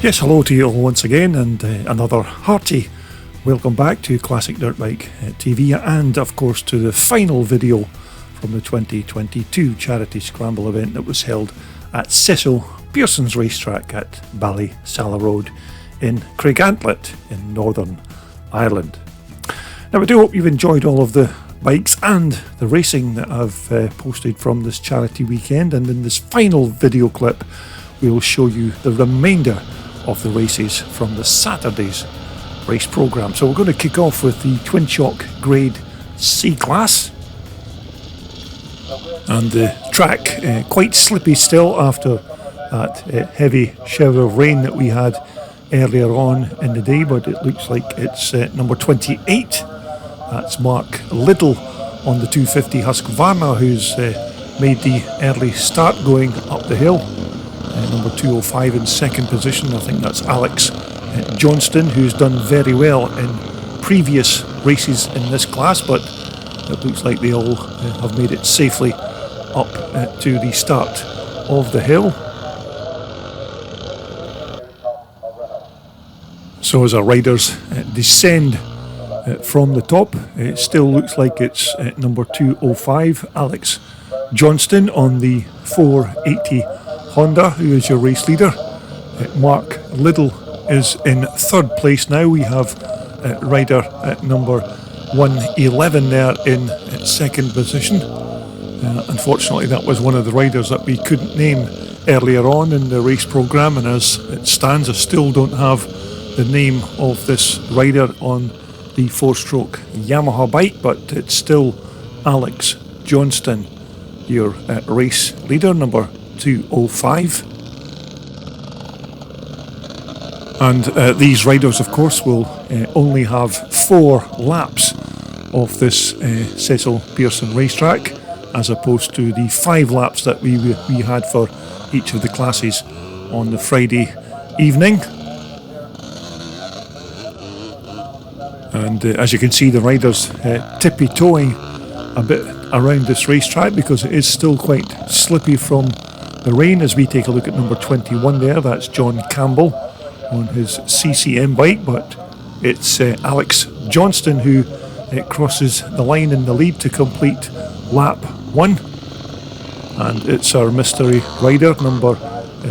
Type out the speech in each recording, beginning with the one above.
Yes, hello to you all once again, and another hearty welcome back to Classic Dirtbike TV, and of course to the final video from the 2022 Charity Scramble event that was held at Cecil Pearson's racetrack at Ballysallagh Road in Craigantlet in Northern Ireland. Now, I do hope you've enjoyed all of the bikes and the racing that I've posted from this charity weekend, and in this final video clip we will show you the remainder of the races from the Saturday's race programme. So we're going to kick off with the Twinshock Grade C class, and the track quite slippy still after that heavy shower of rain that we had earlier on in the day, but it looks like it's number 28, that's Mark Liddell on the 250 Husqvarna, who's made the early start going up the hill. Number 205 in second position, I think that's Alex Johnston, who's done very well in previous races in this class, but it looks like they all have made it safely up to the start of the hill. So as our riders descend from the top, it still looks like it's number 205, Alex Johnston on the 480 Honda, who is your race leader. Mark Liddell is in third place now. We have rider number 111 there in second position. Unfortunately, that was one of the riders that we couldn't name earlier on in the race programme, and as it stands, I still don't have the name of this rider on the four-stroke Yamaha bike, but it's still Alex Johnston, your race leader, number 205. And these riders, of course, will only have 4 laps of this Cecil Pearson racetrack, as opposed to the 5 laps that we had for each of the classes on the Friday evening. And as you can see, the riders tippy-toeing a bit around this racetrack because it is still quite slippy from the rain. As we take a look at number 21 there, that's John Campbell on his CCM bike, but it's Alex Johnston who crosses the line in the lead to complete lap 1, and it's our mystery rider number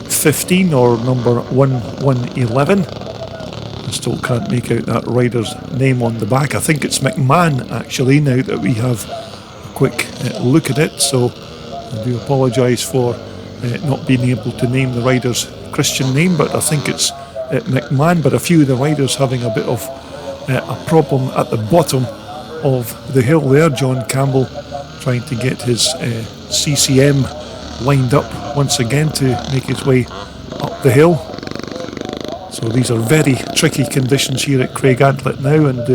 15 or number 11. I still can't make out that rider's name on the back. I think it's McMahon actually, now that we have a quick look at it, so I do apologise for not being able to name the rider's Christian name, but I think it's McMahon. But a few of the riders having a bit of a problem at the bottom of the hill there. John Campbell trying to get his CCM lined up once again to make his way up the hill. So these are very tricky conditions here at Craigantlet now, and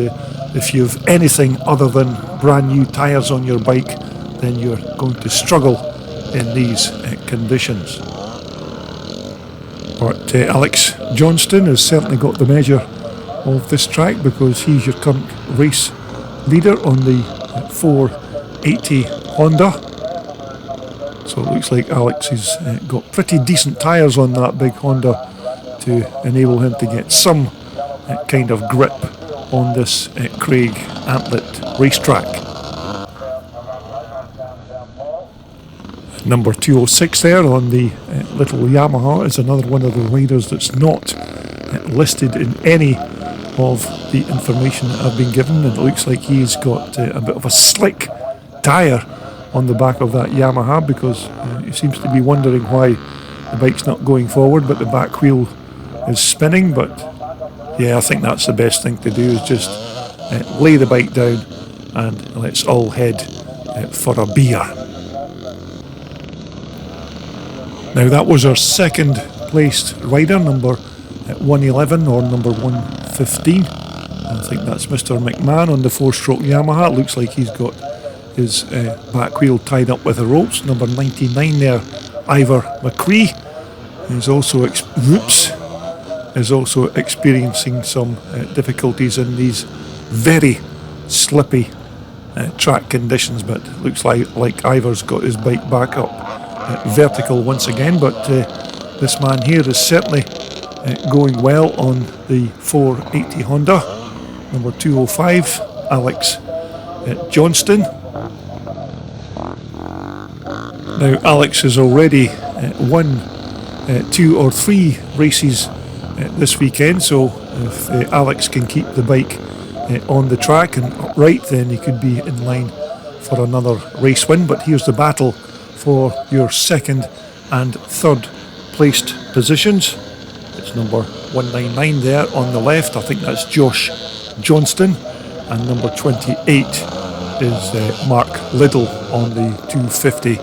if you have anything other than brand new tyres on your bike, then you're going to struggle in these conditions. But Alex Johnston has certainly got the measure of this track, because he's your current race leader on the 480 Honda. So it looks like Alex has got pretty decent tyres on that big Honda to enable him to get some kind of grip on this Craigantlet racetrack. Number 206 there on the little Yamaha is another one of the riders that's not listed in any of the information that I've been given, and it looks like he's got a bit of a slick tyre on the back of that Yamaha, because he seems to be wondering why the bike's not going forward, but the back wheel is spinning. But yeah, I think that's the best thing to do, is just lay the bike down and let's all head for a beer. Now, that was our second placed rider, number 111 or number 115. I think that's Mr. McMahon on the 4-stroke Yamaha. It looks like he's got his back wheel tied up with the ropes. Number 99 there, Ivor McCree, is also experiencing some difficulties in these very slippy track conditions, but looks like Ivor's got his bike back up vertical once again. But this man here is certainly going well on the 480 Honda. Number 205, Alex Johnston. Now Alex has already won 2 or 3 races this weekend, so if Alex can keep the bike on the track and upright, then he could be in line for another race win. But here's the battle for your second and third placed positions. It's number 199 there on the left. I think that's Josh Johnston, and number 28 is Mark Liddell on the 250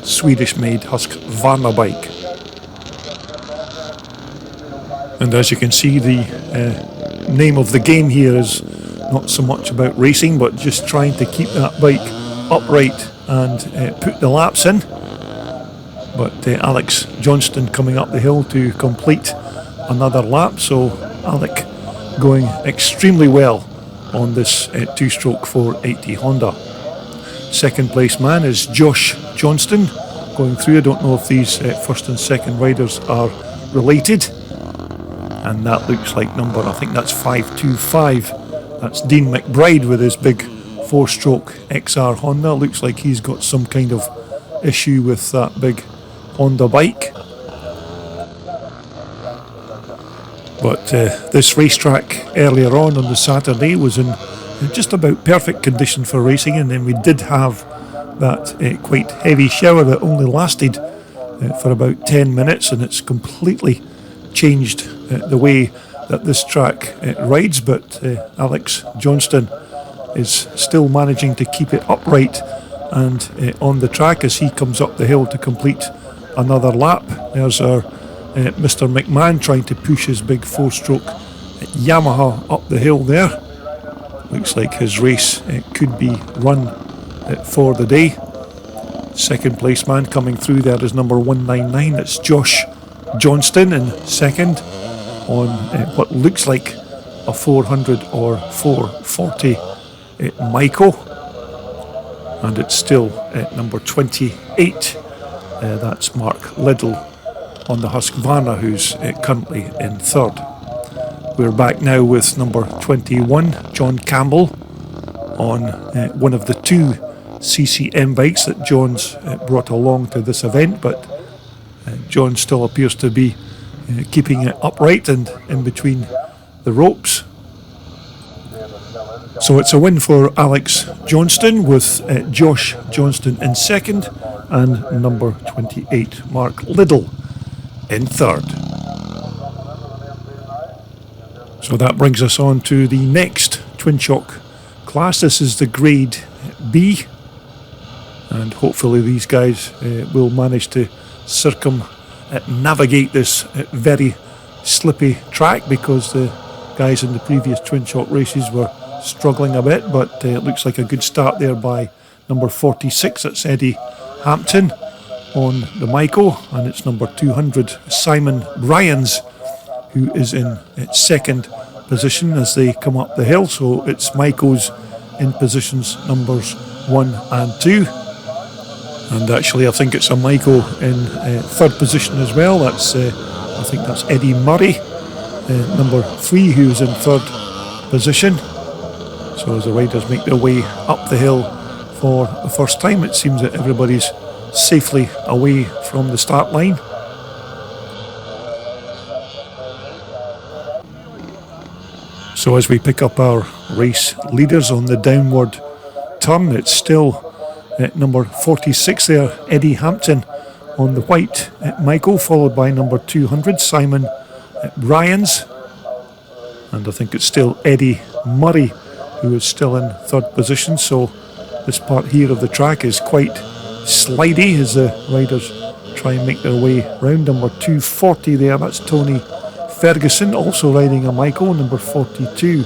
Swedish-made Husqvarna bike. And as you can see, the name of the game here is not so much about racing, but just trying to keep that bike upright and put the laps in. But Alex Johnston coming up the hill to complete another lap, so Alec going extremely well on this 2-stroke 480 Honda. Second place man is Josh Johnston going through. I don't know if these first and second riders are related, and that looks like number, I think that's 525. That's Dean McBride with his big 4-stroke XR Honda. Looks like he's got some kind of issue with that big Honda bike. But this racetrack earlier on the Saturday was in just about perfect condition for racing, and then we did have that quite heavy shower that only lasted for about 10 minutes, and it's completely changed the way that this track rides. But Alex Johnston is still managing to keep it upright and on the track as he comes up the hill to complete another lap. There's our Mr. McMahon trying to push his big 4-stroke Yamaha up the hill there. Looks like his race could be run for the day. Second place man coming through there is number 199. That's Josh Johnston in second on what looks like a 400 or 440 Maiko. And it's still number 28. That's Mark Liddell on the Husqvarna, who's currently in third. We're back now with number 21, John Campbell, on one of the 2 CCM bikes that John's brought along to this event, but John still appears to be keeping it upright and in between the ropes. So it's a win for Alex Johnston with Josh Johnston in second and number 28, Mark Liddell, in third. So that brings us on to the next Twinshock class. This is the grade B, and hopefully these guys will manage to navigate this very slippy track, because the guys in the previous Twinshock races were struggling a bit. But it looks like a good start there by number 46. That's Eddie Hampton on the Maiko, and it's number 200 Simon Bryans who is in second position as they come up the hill. So it's Maiko's in positions numbers 1 and 2, and actually I think it's a Maiko in third position as well. That's I think that's Eddie Murray, number 3, who's in third position. So as the riders make their way up the hill for the first time, it seems that everybody's safely away from the start line. So as we pick up our race leaders on the downward turn, it's still number 46 there, Eddie Hampton on the white Maiko, followed by number 200 Simon Bryans, and I think it's still Eddie Murray who is still in third position. So this part here of the track is quite slidey as the riders try and make their way round. Number 240 there, that's Tony Ferguson, also riding a Maiko. Number 42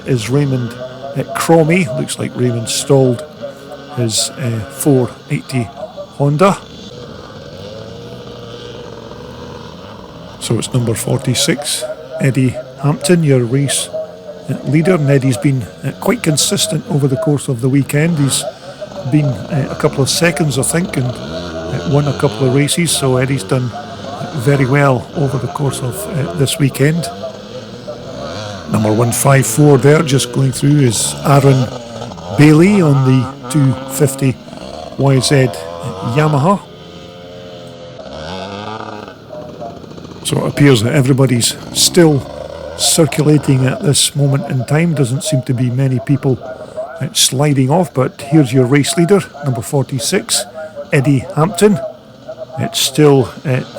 is Raymond Cromie. Looks like Raymond stalled his 480 Honda. So it's number 46, Eddie Hampton, your race leader. And Eddie's been quite consistent over the course of the weekend. He's been a couple of seconds, I think, and won a couple of races. So Eddie's done very well over the course of this weekend. Number 154 there, just going through, is Aaron Bailey on the 250 YZ Yamaha. So it appears that everybody's still circulating at this moment in time. Doesn't seem to be many people sliding off, but here's your race leader, number 46, Eddie Hampton. It's still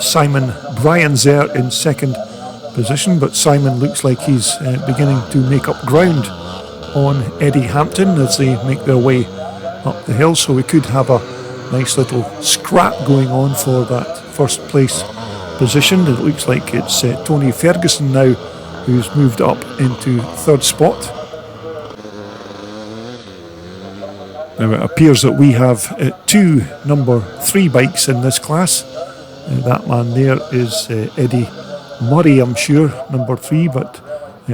Simon Bryans there in second position, but Simon looks like he's beginning to make up ground on Eddie Hampton as they make their way up the hill, so we could have a nice little scrap going on for that first place position. It looks like it's Tony Ferguson now who's moved up into third spot. Now it appears that we have two number 3 bikes in this class. That man there is Eddie Murray, I'm sure, number 3, but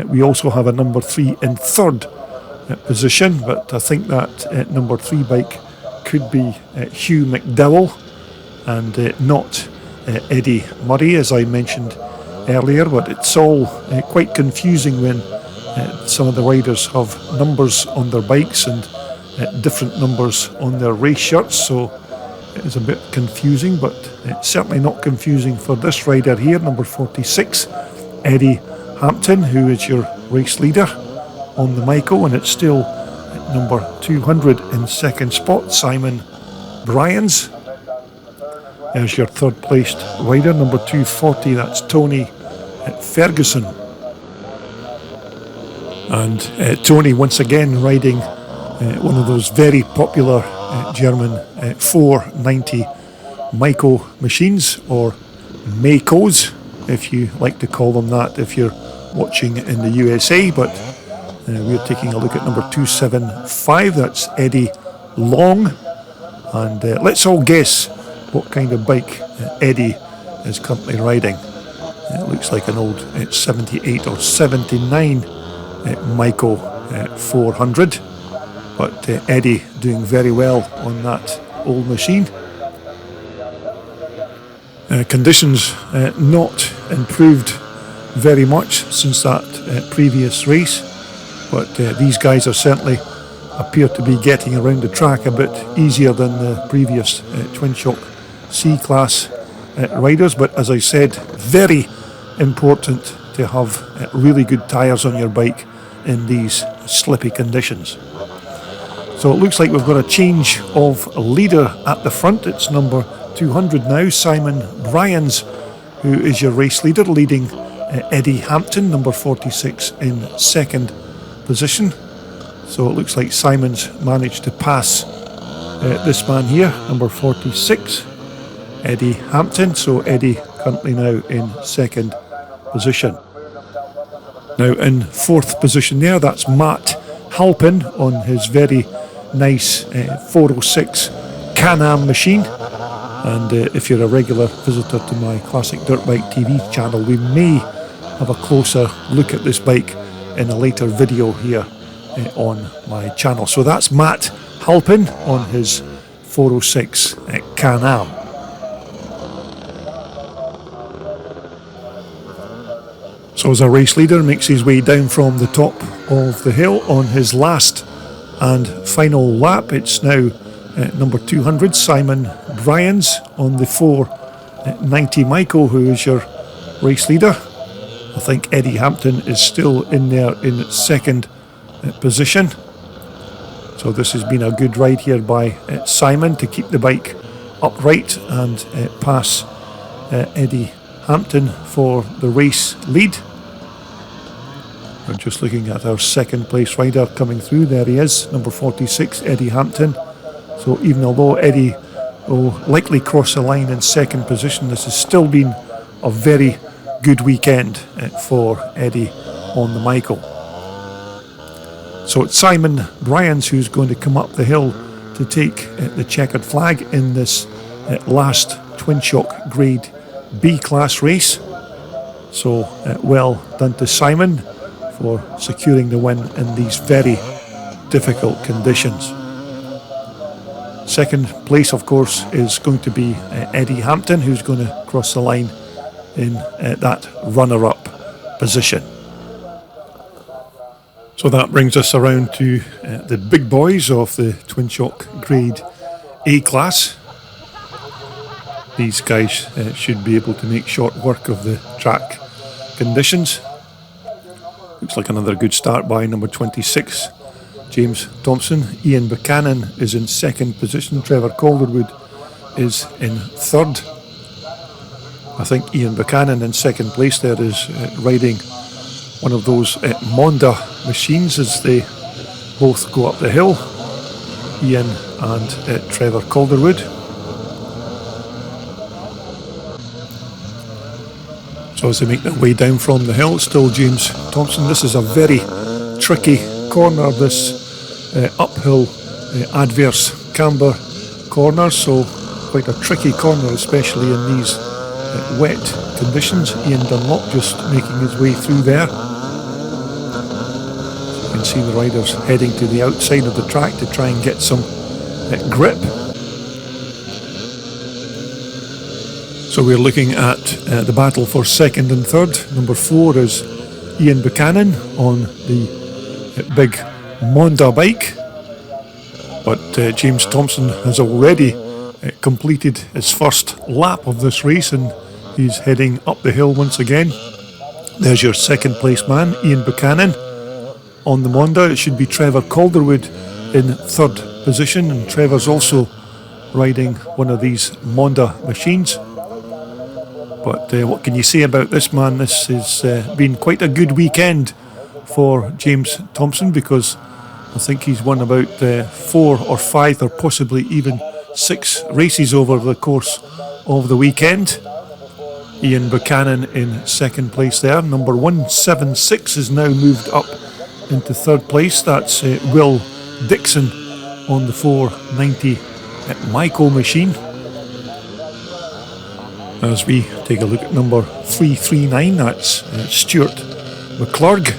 we also have a number 3 in third position, but I think that number 3 bike could be Hugh McDowell and not Eddie Murray, as I mentioned earlier. But it's all quite confusing when some of the riders have numbers on their bikes and different numbers on their race shirts, so it is a bit confusing, but it's certainly not confusing for this rider here, number 46, Eddie Hampton, who is your race leader on the Michael, and it's still at number 200 in second spot, Simon Bryans. There's your third placed rider, number 240, that's Tony Ferguson. And Tony once again riding one of those very popular German 490 Maiko machines, or Makos, if you like to call them that if you're watching in the USA, but we're taking a look at number 275, that's Eddie Long, and let's all guess what kind of bike Eddie is currently riding. It looks like an old 78 or 79 Maiko 400, but Eddie doing very well on that old machine. Conditions not improved very much since that previous race, but these guys are certainly appear to be getting around the track a bit easier than the previous Twinshock C-Class riders. But as I said, very important to have really good tyres on your bike in these slippy conditions. So it looks like we've got a change of leader at the front. It's number 200 now, Simon Bryans, who is your race leader, leading Eddie Hampton, number 46, in second position. So it looks like Simon's managed to pass this man here, number 46, Eddie Hampton. So Eddie currently now in second position. Now in fourth position there, that's Matt Halpin on his very nice 406 Can-Am machine. And if you're a regular visitor to my Classic Dirt Bike TV channel, we may have a closer look at this bike in a later video here on my channel. So that's Matt Halpin on his 406 Can-Am. So as a race leader makes his way down from the top of the hill on his last and final lap, it's now number 200, Simon Bryans on the 490 Maiko, who is your race leader. I think Eddie Hampton is still in there in second position. So this has been a good ride here by Simon to keep the bike upright and pass Eddie Hampton for the race lead. We're just looking at our second place rider coming through. There he is, number 46, Eddie Hampton. So even although Eddie will likely cross the line in second position, this has still been a very good weekend for Eddie on the Michael. So it's Simon Bryans who's going to come up the hill to take the checkered flag in this last Twinshock Grade B class race. So well done to Simon for securing the win in these very difficult conditions. Second place, of course, is going to be Eddie Hampton, who's going to cross the line in that runner-up position. So that brings us around to the big boys of the Twinshock Grade A class. These guys should be able to make short work of the track conditions. Looks like another good start by number 26, James Thompson. Ian Buchanan is in second position. Trevor Calderwood is in third. I think Ian Buchanan in second place there is riding one of those Monda machines as they both go up the hill, Ian and Trevor Calderwood. So as they make their way down from the hill, still James Thompson. This is a very tricky corner, this uphill adverse camber corner, so quite a tricky corner, especially in these wet conditions. Ian Dunlop just making his way through there. You can see the riders heading to the outside of the track to try and get some grip. So we're looking at the battle for second and third. Number 4 is Ian Buchanan on the big Monda bike, but James Thompson has already completed his first lap of this race and he's heading up the hill once again. There's your second place man, Ian Buchanan on the Monda. It should be Trevor Calderwood in third position, and Trevor's also riding one of these Monda machines. But what can you say about this man? This has been quite a good weekend for James Thompson, because I think he's won about 4 or 5 or possibly even 6 races over the course of the weekend. Ian Buchanan in second place there. Number 176 is now moved up into third place. That's Will Dixon on the 490 Myco machine. As we take a look at number 339, that's Stuart McClurg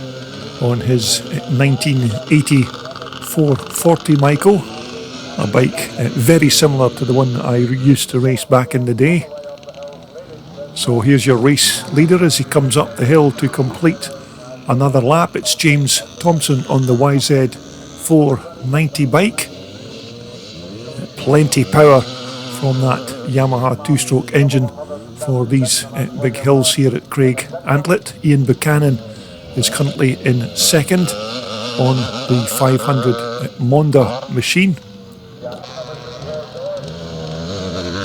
on his 1980 440 Myco, a bike very similar to the one that I used to race back in the day. So here's your race leader as he comes up the hill to complete another lap. It's James Thompson on the YZ 490 bike. Plenty power from that Yamaha 2-stroke engine for these big hills here at Craigantlet. Ian Buchanan is currently in second on the 500 Monda machine.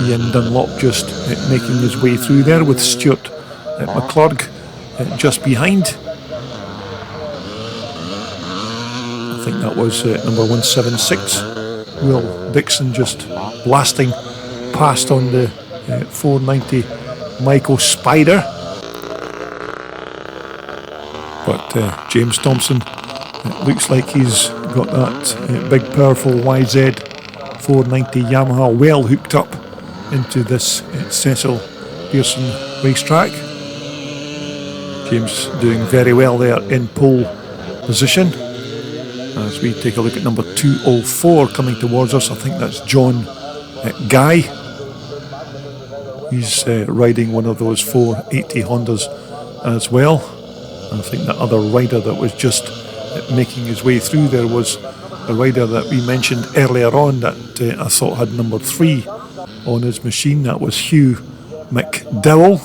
Ian Dunlop just making his way through there with Stuart McClurg just behind. I think that was number 176. Will Dixon just blasting past on the 490 Myco Spider. But James Thompson looks like he's got that big powerful YZ 490 Yamaha well hooked up into this Cecil Pearson racetrack. James doing very well there in pole position. As we take a look at number 204 coming towards us, I think that's John Guy. He's riding one of those 480 Hondas as well. I think that other rider that was just making his way through there was a rider that we mentioned earlier on that I thought had number 3 on his machine. That was Hugh McDowell.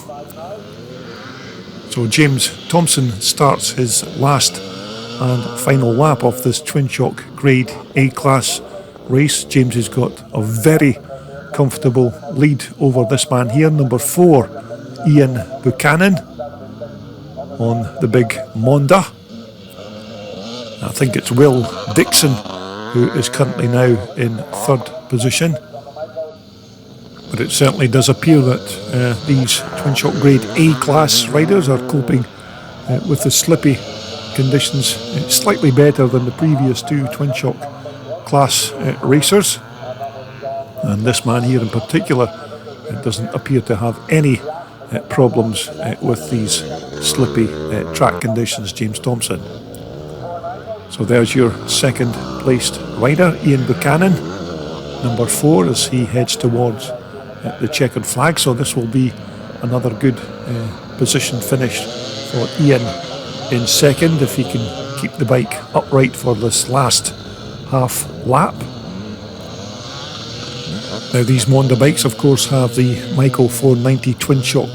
So James Thompson starts his last and final lap of this Twinshock Grade A class race. James has got a very comfortable lead over this man here, number 4 Ian Buchanan on the big Monda. I think it's Will Dixon who is currently now in third position. But it certainly does appear that these Twinshock Grade A class riders are coping with the slippy conditions slightly better than the previous 2 Twinshock class racers. And this man here in particular doesn't appear to have any problems with these slippy track conditions, James Thompson. So there's your second placed rider, Ian Buchanan, number 4, as he heads towards the checkered flag. So this will be another good position finish for Ian in second, if he can keep the bike upright for this last half lap. Now these Monda bikes of course have the Michael 490 Twinshock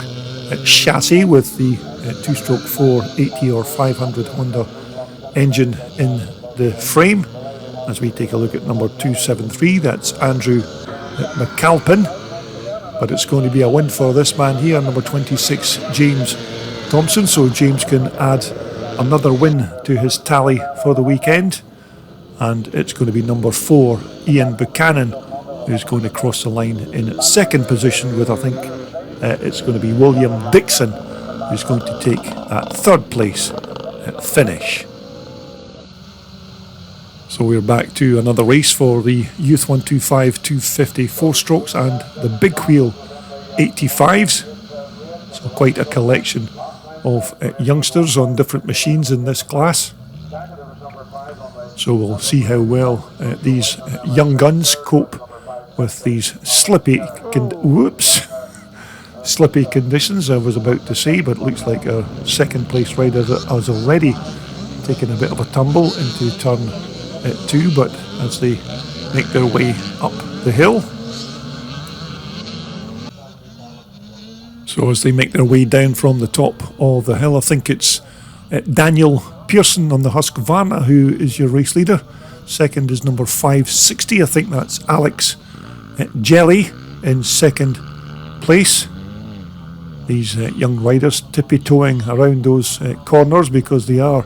chassis with the 2-stroke 480 or 500 Honda engine in the frame. As we take a look at number 273, that's Andrew McAlpin, but it's going to be a win for this man here, number 26, James Thompson, so James can add another win to his tally for the weekend, and it's going to be number 4, Ian Buchanan, who's going to cross the line in second position with, I think it's going to be William Dixon, who's going to take that third place finish. So we're back to another race for the Youth 125 250 4-strokes and the Big Wheel 85s. So quite a collection of youngsters on different machines in this class. So we'll see how well these young guns cope with these slippy conditions, I was about to say, but it looks like our second place rider has already taken a bit of a tumble into turn 2, but as they make their way up the hill. So as they make their way down from the top of the hill, I think it's Daniel Pearson on the Husqvarna who is your race leader. Second is number 560, I think that's Alex Jelly in second place. These young riders tippy-toeing around those corners because they are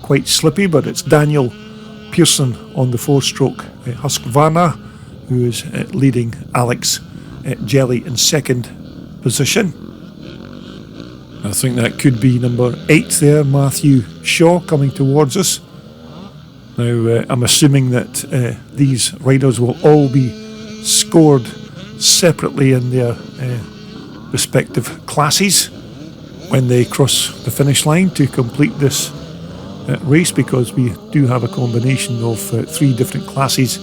quite slippy, but it's Daniel Pearson on the 4-stroke Husqvarna who is leading Alex Jelly in second position. I think that could be number 8 there, Matthew Shaw, coming towards us. Now I'm assuming that these riders will all be scored separately in their respective classes when they cross the finish line to complete this race, because we do have a combination of 3 different classes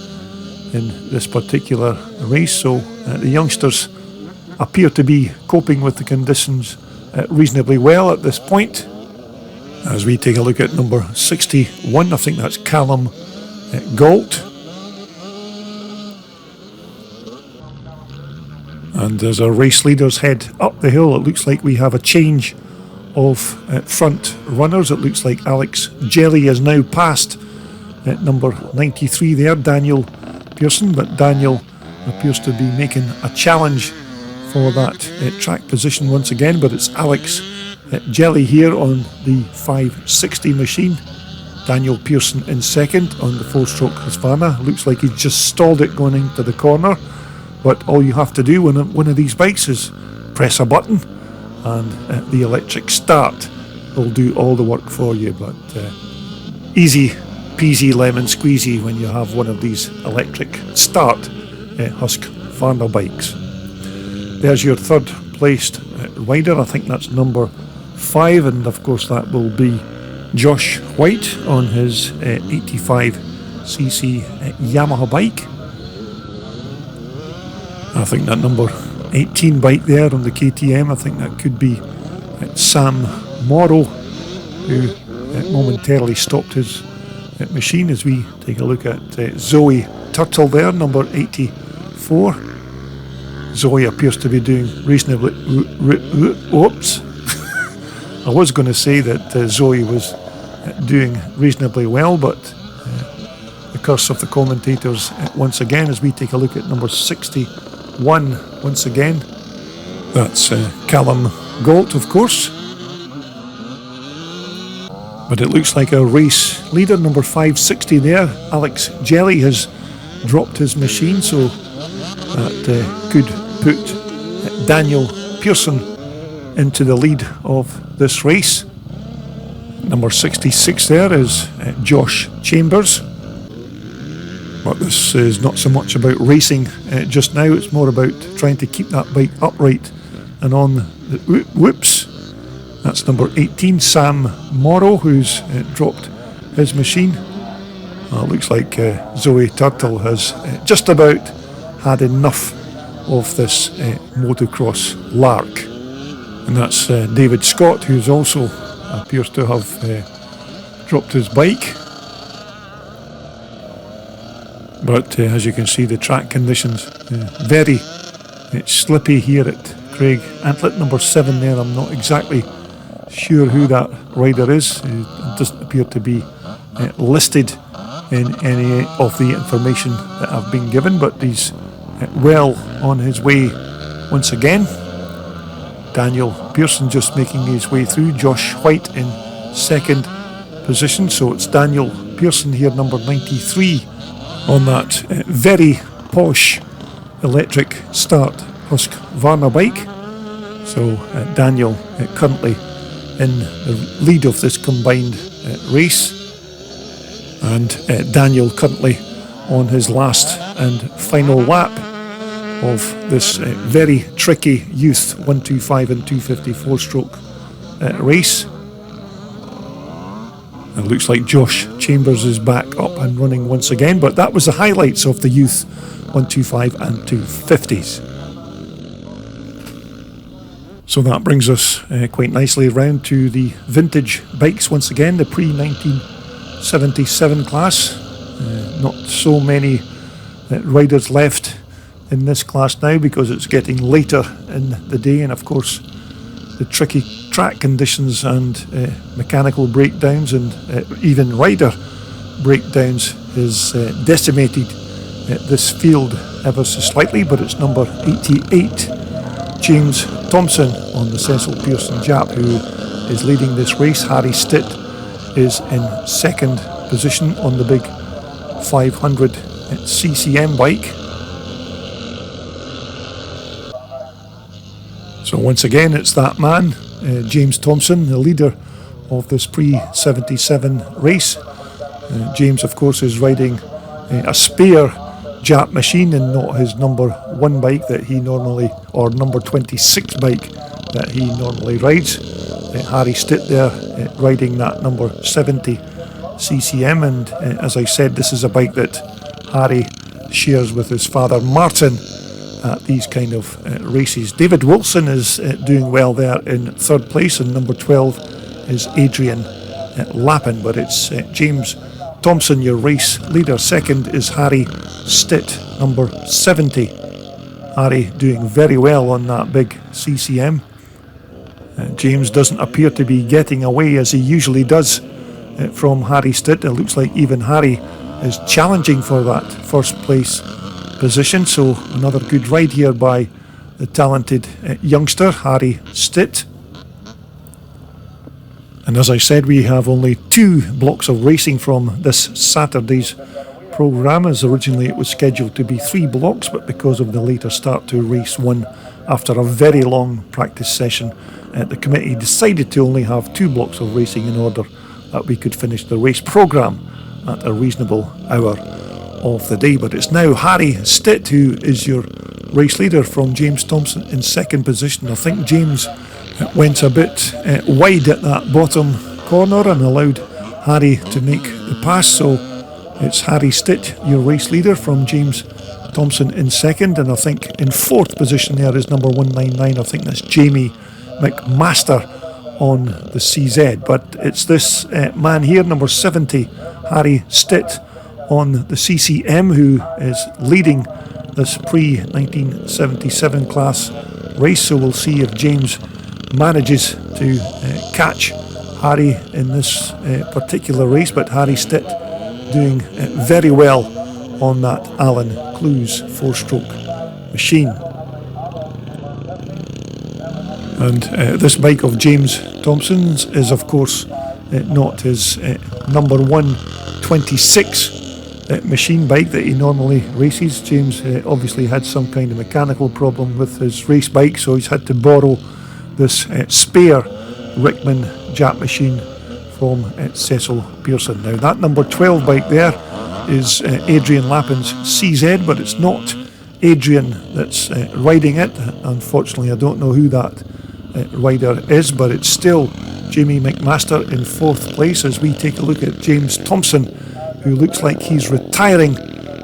in this particular race. So the youngsters appear to be coping with the conditions reasonably well at this point. As we take a look at number 61, I think that's Callum Galt. And as our race leaders head up the hill, it looks like we have a change of front runners. It looks like Alex Jelly is now past number 93 there, Daniel Pearson, but Daniel appears to be making a challenge for that track position once again, but it's Alex Jelly here on the 560 machine. Daniel Pearson in second on the 4-stroke Husqvarna. Looks like he's just stalled it going into the corner, but all you have to do when one of these bikes is press a button and the electric start will do all the work for you. But easy peasy lemon squeezy when you have one of these electric start Husqvarna bikes. There's your third placed rider, I think that's number 5, and of course that will be Josh White on his 85cc Yamaha bike. I think that number 18 bike there on the KTM, I think that could be Sam Morrow, who momentarily stopped his machine, as we take a look at Zoe Turtle there, number 84. Zoe appears to be doing reasonably... Oops! I was going to say that Zoe was doing reasonably well, but the curse of the commentators once again, as we take a look at number 61 once again. That's Callum Galt, of course. But it looks like our race leader, number 560 there, Alex Jelly, has dropped his machine, so that could put Daniel Pearson into the lead of this race. Number 66 there is Josh Chambers. But this is not so much about racing just now, it's more about trying to keep that bike upright and on the whoops. That's number 18, Sam Morrow, who's dropped his machine. Looks like Zoe Turtle has just about had enough of this motocross lark. And that's David Scott, who's also appears to have dropped his bike. But as you can see, the track conditions very slippy here at Craigantlet. Number 7 there, I'm not exactly sure who that rider is. It doesn't appear to be listed in any of the information that I've been given, but he's well on his way once again. Daniel Pearson just making his way through. Josh White in second position, so it's Daniel Pearson here, number 93, on that very posh electric start Husqvarna bike. So Daniel currently in the lead of this combined race, and Daniel currently on his last and final lap of this very tricky youth 125 and 254 stroke race. It looks like Josh Chambers is back up and running once again, but that was the highlights of the youth 125 and 250s. So that brings us quite nicely round to the vintage bikes once again, the pre-1977 class. Not so many riders left in this class now because it's getting later in the day, and of course the tricky track conditions and mechanical breakdowns and even rider breakdowns has decimated this field ever so slightly. But it's number 88, James Thompson, on the Cecil Pearson Jap, who is leading this race. Harry Stitt is in second position on the big 500 CCM bike. So once again, it's that man, James Thompson, the leader of this pre-77 race. James, of course, is riding a spare Jap machine and not his number 1 bike that he normally, or number 26 bike that he normally rides. Harry Stitt there riding that number 70 CCM, and as I said, this is a bike that Harry shares with his father Martin at these kind of races. David Wilson is doing well there in third place, and number 12 is Adrian Lappin, but it's James Thompson, your race leader. Second is Harry Stitt, number 70. Harry doing very well on that big CCM. James doesn't appear to be getting away as he usually does from Harry Stitt. It looks like even Harry is challenging for that first place position, so another good ride here by the talented youngster Harry Stitt. And as I said, we have only 2 blocks of racing from this Saturday's programme, as originally it was scheduled to be 3 blocks, but because of the later start to race 1 after a very long practice session, the committee decided to only have 2 blocks of racing in order that we could finish the race programme at a reasonable hour of the day. But it's now Harry Stitt who is your race leader, from James Thompson in second position. I think James went a bit wide at that bottom corner and allowed Harry to make the pass, so it's Harry Stitt, your race leader, from James Thompson in second, and I think in fourth position there is number 199. I think that's Jamie McMaster on the CZ, but it's this man here, number 70, Harry Stitt, on the CCM, who is leading this pre-1977 class race. So we'll see if James manages to catch Harry in this particular race, but Harry Stitt doing very well on that Alan Clues 4-stroke machine. And this bike of James Thompson's is of course not his number 126 machine bike that he normally races. James obviously had some kind of mechanical problem with his race bike, so he's had to borrow this spare Rickman Jap machine from Cecil Pearson. Now that number 12 bike there is Adrian Lappin's CZ, but it's not Adrian that's riding it. Unfortunately, I don't know who that rider is, but it's still Jamie McMaster in fourth place as we take a look at James Thompson, who looks like he's retiring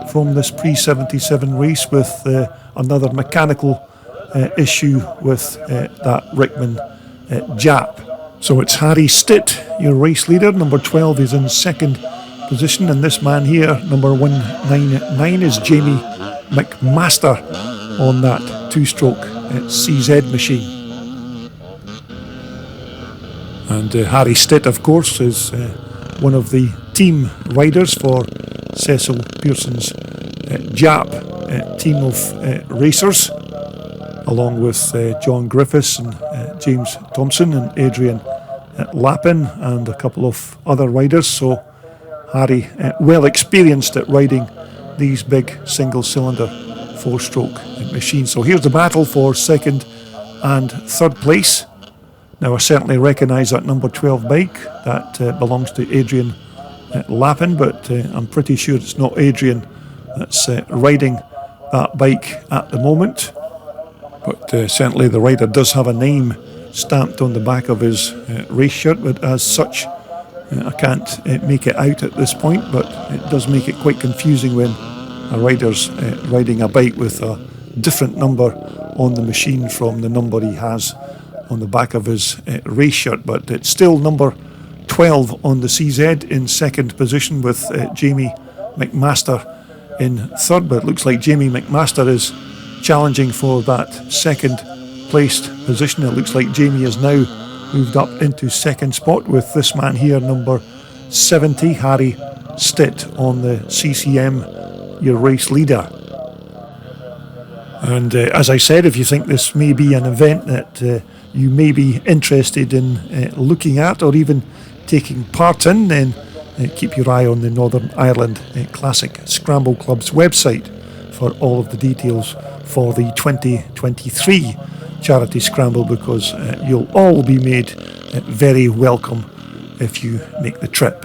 from this pre-77 race with another mechanical issue with that Rickman Jap. So it's Harry Stitt, your race leader. Number 12 is in second position, and this man here, number 199, is Jamie McMaster on that two-stroke CZ machine. And Harry Stitt, of course, is one of the team riders for Cecil Pearson's Jap team of racers, along with John Griffiths and James Thompson and Adrian Lappin and a couple of other riders. So Harry, well experienced at riding these big single-cylinder four-stroke machines. So here's the battle for second and third place. Now I certainly recognise that number 12 bike. That belongs to Adrian Lappin, but I'm pretty sure it's not Adrian that's riding that bike at the moment. But certainly the rider does have a name stamped on the back of his race shirt, but as such I can't make it out at this point, but it does make it quite confusing when a rider's riding a bike with a different number on the machine from the number he has on the back of his race shirt. But it's still number 12 on the CZ in second position, with Jamie McMaster in third. But it looks like Jamie McMaster is challenging for that second placed position. It looks like Jamie has now moved up into second spot, with this man here, number 70, Harry Stitt, on the CCM, your race leader. And as I said, if you think this may be an event that you may be interested in looking at or even taking part in, then keep your eye on the Northern Ireland Classic Scramble Club's website for all of the details for the 2023 Charity Scramble, because you'll all be made very welcome if you make the trip.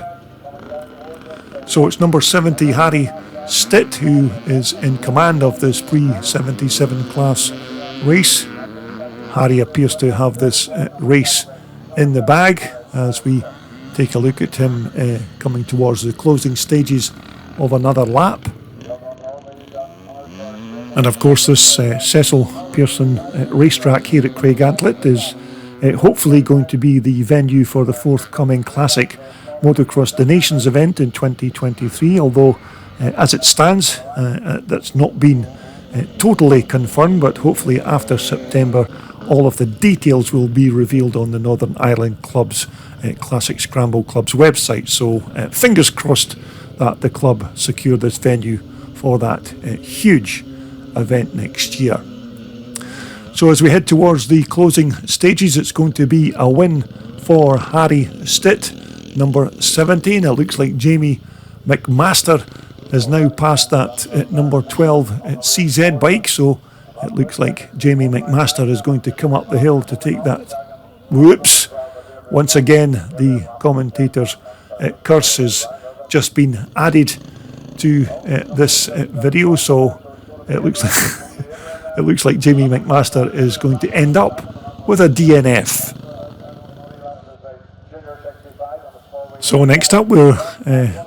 So it's number 70, Harry Stitt, who is in command of this pre-77 class race. Harry appears to have this race in the bag as we take a look at him coming towards the closing stages of another lap. And of course this Cecil Pearson racetrack here at Craigantlet is hopefully going to be the venue for the forthcoming Classic Motocross the Nations event in 2023, although as it stands that's not been totally confirmed, but hopefully after September all of the details will be revealed on the Northern Ireland Club's Classic Scramble Club's website. So fingers crossed that the club secure this venue for that huge event next year. So as we head towards the closing stages, it's going to be a win for Harry Stitt, number 17. It looks like Jamie McMaster has now passed that number 12 CZ bike, so it looks like Jamie McMaster is going to come up the hill to take that. Whoops! Once again, the commentator's curse has just been added to this video, so it looks like Jamie McMaster is going to end up with a DNF. So next up, we're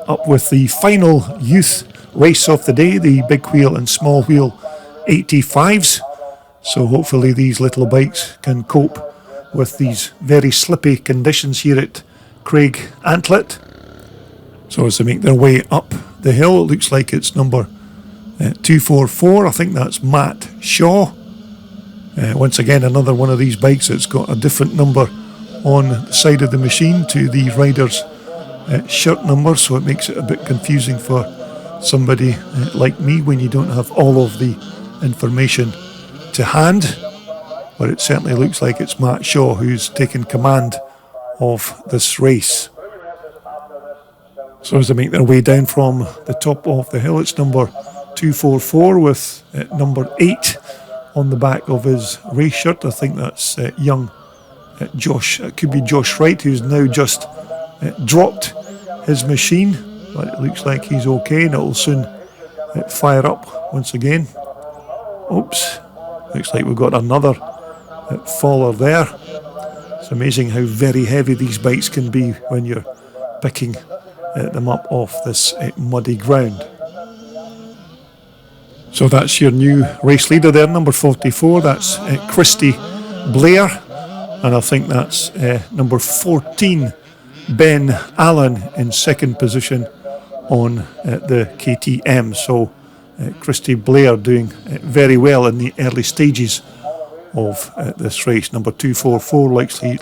up with the final youth race of the day, the big wheel and small wheel 85s. So hopefully these little bikes can cope with these very slippy conditions here at Craigantlet. So as they make their way up the hill, it looks like it's number 244, I think that's Matt Shaw. Once again, another one of these bikes that's got a different number on the side of the machine to the rider's shirt number, so it makes it a bit confusing for somebody like me when you don't have all of the information to hand. But it certainly looks like it's Matt Shaw who's taken command of this race. So as they make their way down from the top of the hill, it's number 244 with number 8 on the back of his race shirt. I think that's young Josh, it could be Josh Wright, who's now just dropped his machine, but it looks like he's okay and it'll soon fire up once again. Oops, looks like we've got another faller there. It's amazing how very heavy these bikes can be when you're picking them up off this muddy ground. So that's your new race leader there, number 44. That's Christy Blair. And I think that's number 14, Ben Allen, in second position on the KTM. So Christy Blair doing very well in the early stages of this race. Number 244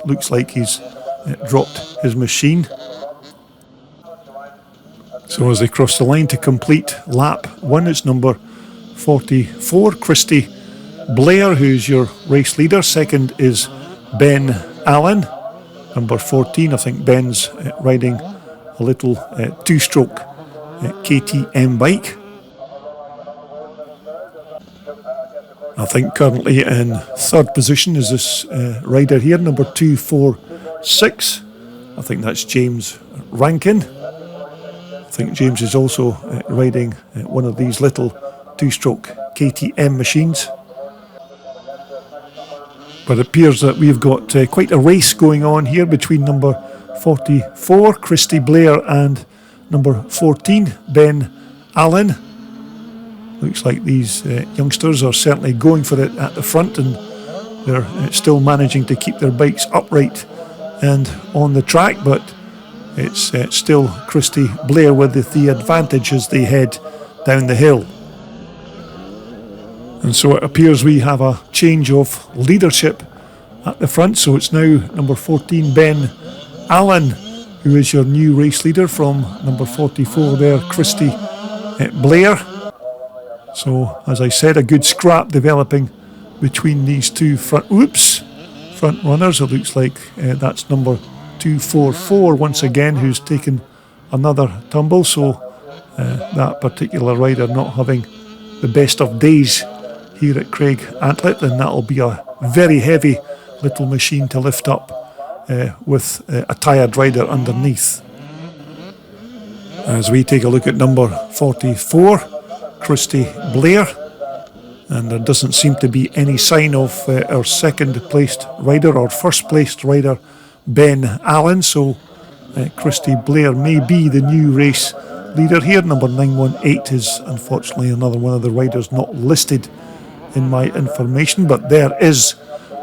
looks like he's dropped his machine. So as they cross the line to complete lap 1, it's number 44, Christy Blair, who's your race leader. Second is Ben Allen, number 14. I think Ben's riding a little two-stroke KTM bike. I think currently in third position is this rider here, number 246. I think that's James Rankin. I think James is also riding one of these little two-stroke KTM machines. But it appears that we've got quite a race going on here between number 44, Christy Blair, and number 14, Ben Allen. Looks like these youngsters are certainly going for it at the front, and they're still managing to keep their bikes upright and on the track, but it's still Christy Blair with the advantage as they head down the hill. And so it appears we have a change of leadership at the front. So it's now number 14, Ben Allen, who is your new race leader from number 44 there, Christy Blair. So, as I said, a good scrap developing between these two front runners. It looks like that's number 244 once again, who's taken another tumble. So that particular rider not having the best of days here at Craigantlet, and that'll be a very heavy little machine to lift up with a tired rider underneath. As we take a look at number 44, Christy Blair, and there doesn't seem to be any sign of our second placed rider or first placed rider, Ben Allen. So Christy Blair may be the new race leader here. Number 918 is unfortunately another one of the riders not listed in my information, but there is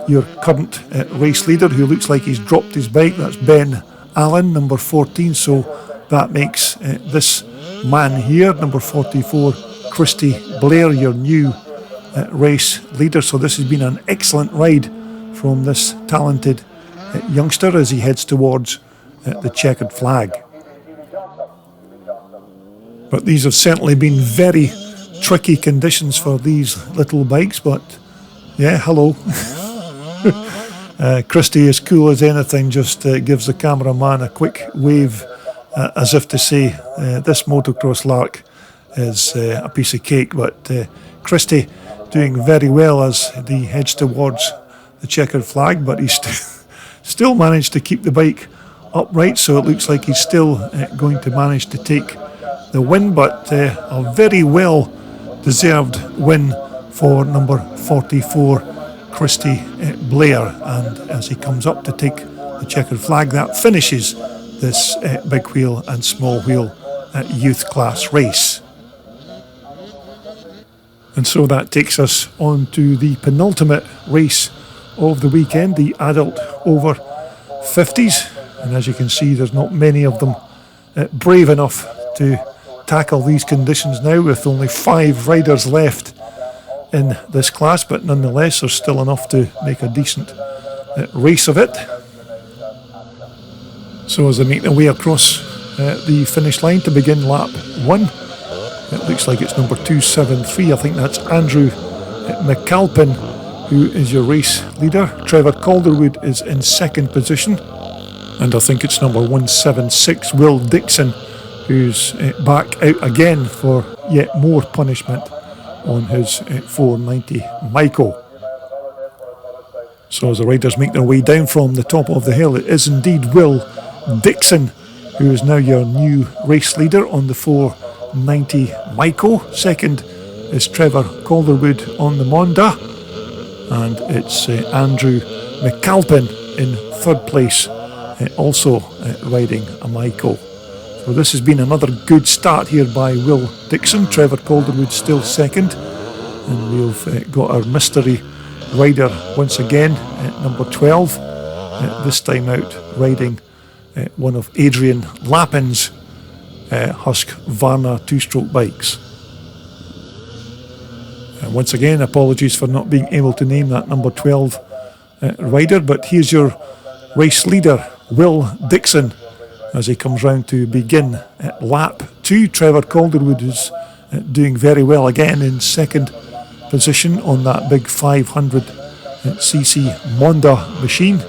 your current race leader, who looks like he's dropped his bike. That's Ben Allen, number 14. So that makes this man here, number 44, Christy Blair, your new race leader. So this has been an excellent ride from this talented youngster as he heads towards the checkered flag. But these have certainly been very tricky conditions for these little bikes, but yeah, hello. Christy, as cool as anything, just gives the cameraman a quick wave as if to say this motocross lark is a piece of cake. But Christy doing very well as he heads towards the checkered flag, but he's still managed to keep the bike upright, so it looks like he's still going to manage to take the win, but a very well deserved win for number 44, Christy Blair. And as he comes up to take the checkered flag, that finishes this big wheel and small wheel youth class race. And so that takes us on to the penultimate race of the weekend, the adult over 50s. And as you can see, there's not many of them brave enough to tackle these conditions now, with only 5 riders left in this class, but nonetheless there's still enough to make a decent race of it. So as they make their way across the finish line to begin lap 1, it looks like it's number 273. I think that's Andrew McAlpin, who is your race leader. Trevor Calderwood is in second position, and I think it's number 176, Will Dixon, who's back out again for yet more punishment on his 490 Michael. So as the riders make their way down from the top of the hill, it is indeed Will Dixon who is now your new race leader on the 490 Michael. Second is Trevor Calderwood on the Monda, and it's Andrew McAlpin in third place, also riding a Michael. So this has been another good start here by Will Dixon. Trevor Calderwood still second, and we've got our mystery rider once again at number 12, this time out riding one of Adrian Lappin's Husqvarna two-stroke bikes. Once again, apologies for not being able to name that number 12 rider, but here's your race leader, Will Dixon, as he comes round to begin at lap 2. Trevor Calderwood is doing very well again in second position on that big 500cc Monda machine.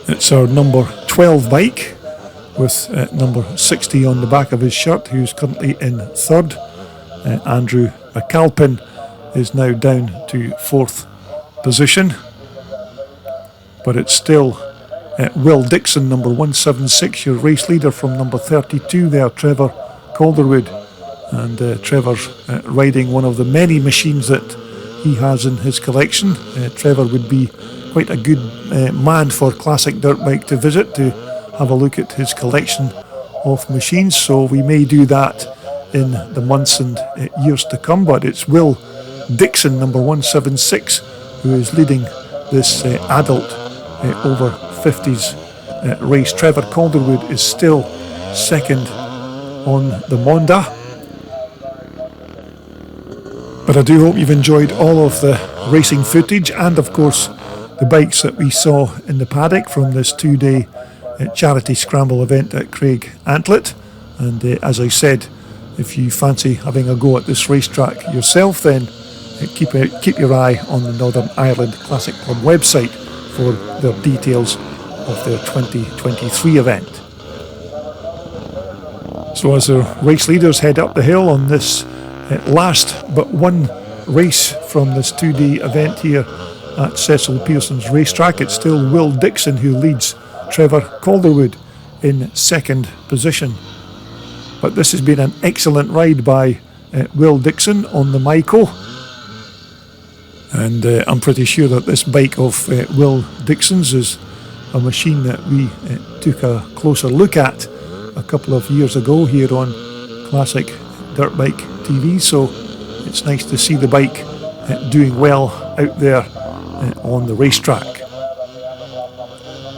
It's our number 12 bike with number 60 on the back of his shirt, who's currently in third. Andrew McAlpin is now down to fourth position, but it's still Will Dixon, number 176, your race leader from number 32 there, Trevor Calderwood. And Trevor's riding one of the many machines that he has in his collection. Trevor would be quite a good man for Classic Dirt Bike to visit, to have a look at his collection of machines, so we may do that in the months and years to come. But it's Will Dixon, number 176, who is leading this adult over 50s race. Trevor Calderwood is still second on the Monda. But I do hope you've enjoyed all of the racing footage and of course the bikes that we saw in the paddock from this 2-day Charity Scramble event at Craigantlet. And as I said, if you fancy having a go at this racetrack yourself, then keep your eye on the Northern Ireland Classic Club website for their details of their 2023 event. So as the race leaders head up the hill on this last but one race from this 2-day event here at Cecil Pearson's racetrack, it's still Will Dixon who leads Trevor Calderwood in second position. But this has been an excellent ride by Will Dixon on the Myco, and I'm pretty sure that this bike of Will Dixon's is a machine that we took a closer look at a couple of years ago here on Classic Dirt Bike TV, so it's nice to see the bike doing well out there on the racetrack.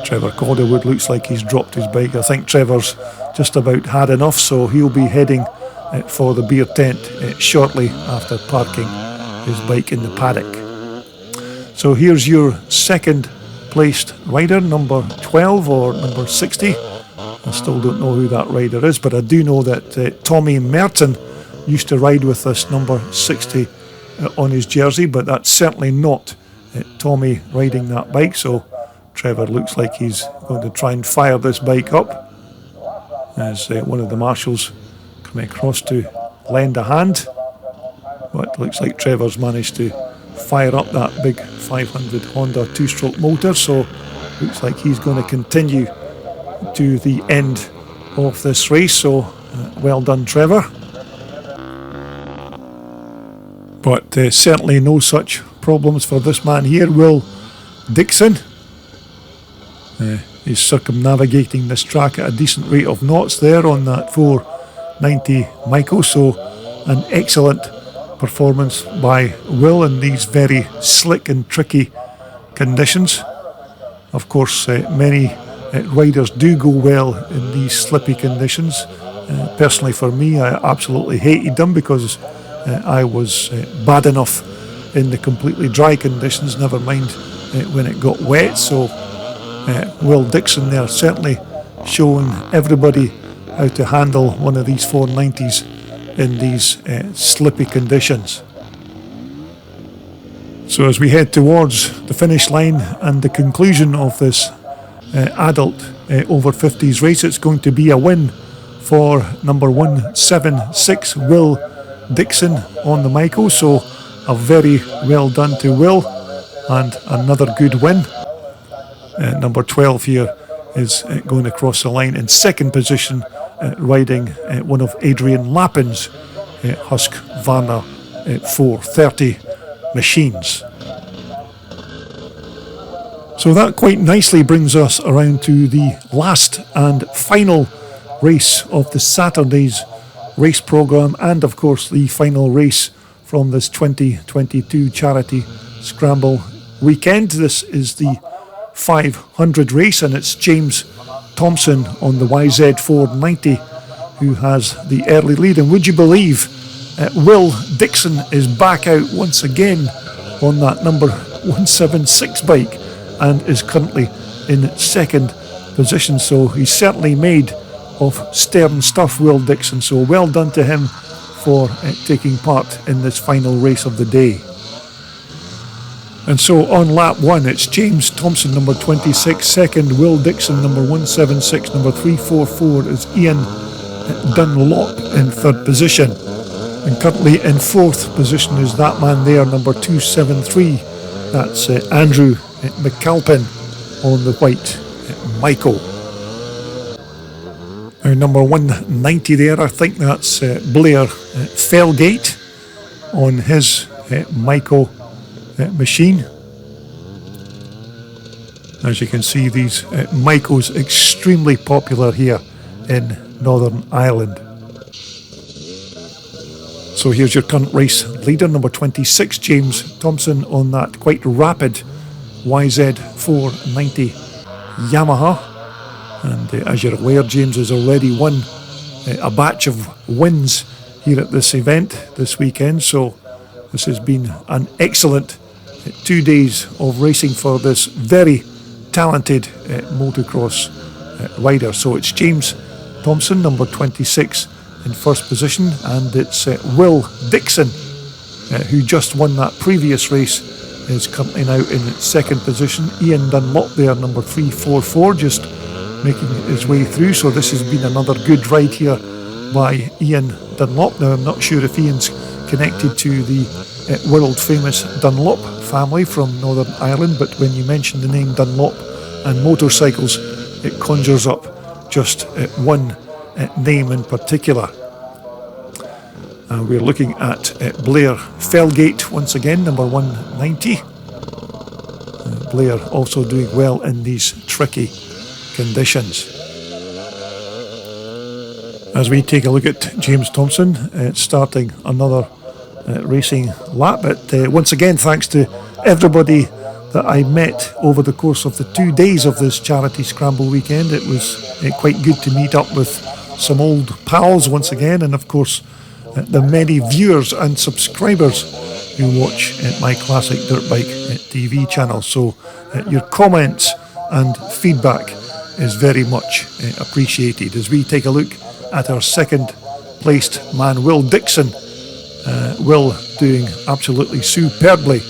Trevor Calderwood looks like he's dropped his bike. I think Trevor's just about had enough, so he'll be heading for the beer tent shortly after parking his bike in the paddock. So here's your second placed rider, number 12 or number 60. I still don't know who that rider is, but I do know that Tommy Merton used to ride with this number 60 on his jersey, but that's certainly not Tommy riding that bike. So Trevor looks like he's going to try and fire this bike up as one of the marshals come across to lend a hand. But looks like Trevor's managed to fire up that big 500 Honda two-stroke motor, so looks like he's going to continue to the end of this race. So well done, Trevor. But certainly no such problems for this man here, Will Dixon. He's circumnavigating this track at a decent rate of knots there on that 490 Myco, so an excellent performance by Will in these very slick and tricky conditions. Of course, many riders do go well in these slippy conditions. Personally for me, I absolutely hated them because I was bad enough in the completely dry conditions, never mind when it got wet. So Will Dixon there certainly showing everybody how to handle one of these 490s in these slippy conditions. So as we head towards the finish line and the conclusion of this adult over 50s race, it's going to be a win for number 176 Will Dixon on the Myco, so a very well done to Will and another good win. Number 12 here is going across the line in second position, riding one of Adrian Lappin's Husqvarna 430 machines. So that quite nicely brings us around to the last and final race of the Saturday's race programme, and of course the final race from this 2022 Charity Scramble weekend. This is the 500 race, and it's James Thompson on the YZ490 who has the early lead. And would you believe Will Dixon is back out once again on that number 176 bike and is currently in second position. So he's certainly made of stern stuff, Will Dixon. So well done to him for taking part in this final race of the day. And so on lap 1, it's James Thompson, number 26, second. Will Dixon, number 176. Number 344 is Ian Dunlop in third position. And currently in fourth position is that man there, number 273. That's Andrew McAlpin on the white Michael. Now, number 190 there, I think that's Blair Fellgate on his Michael machine. As you can see, these Michaels extremely popular here in Northern Ireland. So here's your current race leader, number 26, James Thompson on that quite rapid YZ490 Yamaha. And as you're aware, James has already won a batch of wins here at this event this weekend. So this has been an excellent 2 days of racing for this very talented motocross rider. So it's James Thompson, number 26, in first position, and it's Will Dixon, who just won that previous race, is currently now in second position. Ian Dunlop there, number 344, just making his way through. So this has been another good ride here by Ian Dunlop. Now, I'm not sure if Ian's connected to the world famous Dunlop family from Northern Ireland, but when you mention the name Dunlop and motorcycles, it conjures up just one name in particular. We're looking at Blair Fellgate once again, number 190. Blair also doing well in these tricky conditions. As we take a look at James Thompson starting another racing lap, but once again thanks to everybody that I met over the course of the 2 days of this Charity Scramble weekend. It was quite good to meet up with some old pals once again, and of course the many viewers and subscribers who watch my Classic Dirt Bike TV channel. So your comments and feedback is very much appreciated. As we take a look at our second placed man, Will Dixon. Will doing absolutely superbly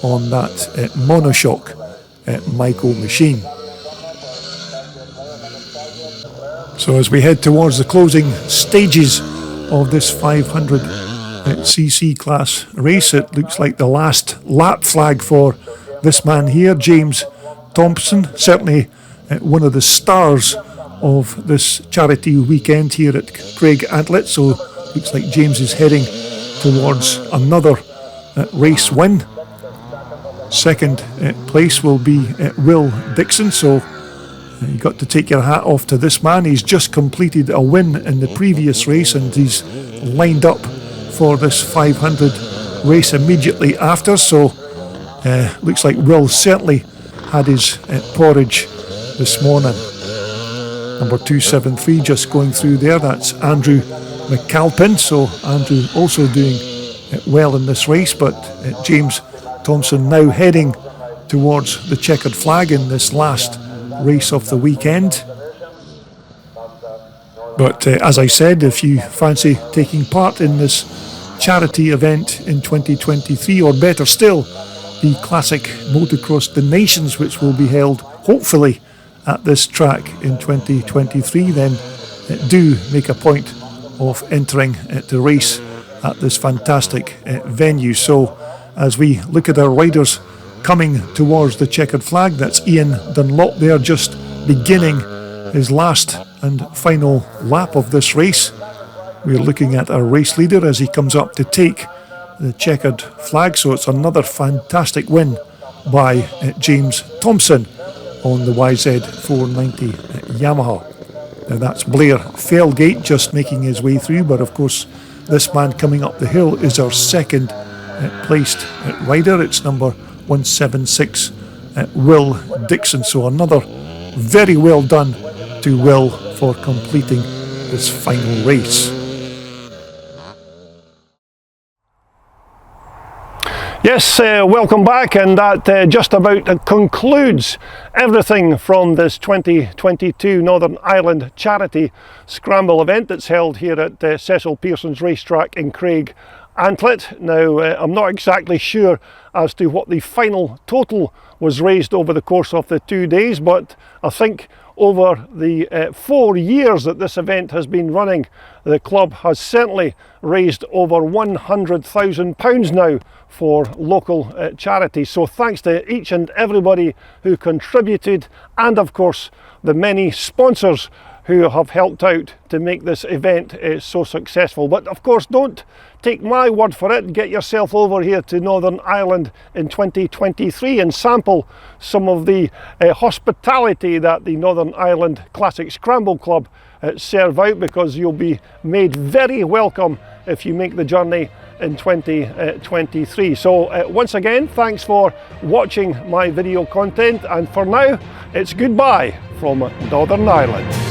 on that monoshock Michael machine. So as we head towards the closing stages of this 500cc class race, it looks like the last lap flag for this man here, James Thompson, certainly one of the stars of this charity weekend here at Craigantlet. So looks like James is heading towards another race win. Second place will be Will Dixon. So you got to take your hat off to this man. He's just completed a win in the previous race, and he's lined up for this 500 race immediately after. So looks like Will certainly had his porridge this morning. Number 273 just going through there. That's Andrew McAlpin. So Andrew also doing well in this race, but James Thompson now heading towards the checkered flag in this last race of the weekend. But as I said, if you fancy taking part in this charity event in 2023, or better still, the Classic Motocross The Nations, which will be held hopefully at this track in 2023, then do make a point of entering the race at this fantastic venue. So as we look at our riders coming towards the checkered flag, that's Ian Dunlop there, just beginning his last and final lap of this race. We're looking at our race leader as he comes up to take the checkered flag. So it's another fantastic win by James Thompson on the YZ490 Yamaha. Now that's Blair Fellgate just making his way through, but of course This man coming up the hill is our second placed rider. It's number 176, Will Dixon. So another very well done to Will for completing this final race. Yes, welcome back, and that just about concludes everything from this 2022 Northern Ireland Charity Scramble event that's held here at Cecil Pearson's racetrack in Craigantlet. Now, I'm not exactly sure as to what the final total was raised over the course of the 2 days, but I think over the 4 years that this event has been running, the club has certainly raised over £100,000 now for local charities. So thanks to each and everybody who contributed, and of course the many sponsors who have helped out to make this event so successful. But of course, don't take my word for it. Get yourself over here to Northern Ireland in 2023 and sample some of the hospitality that the Northern Ireland Classic Scramble Club serve out, because you'll be made very welcome if you make the journey in 2023. So once again, thanks for watching my video content, and for now it's goodbye from Northern Ireland.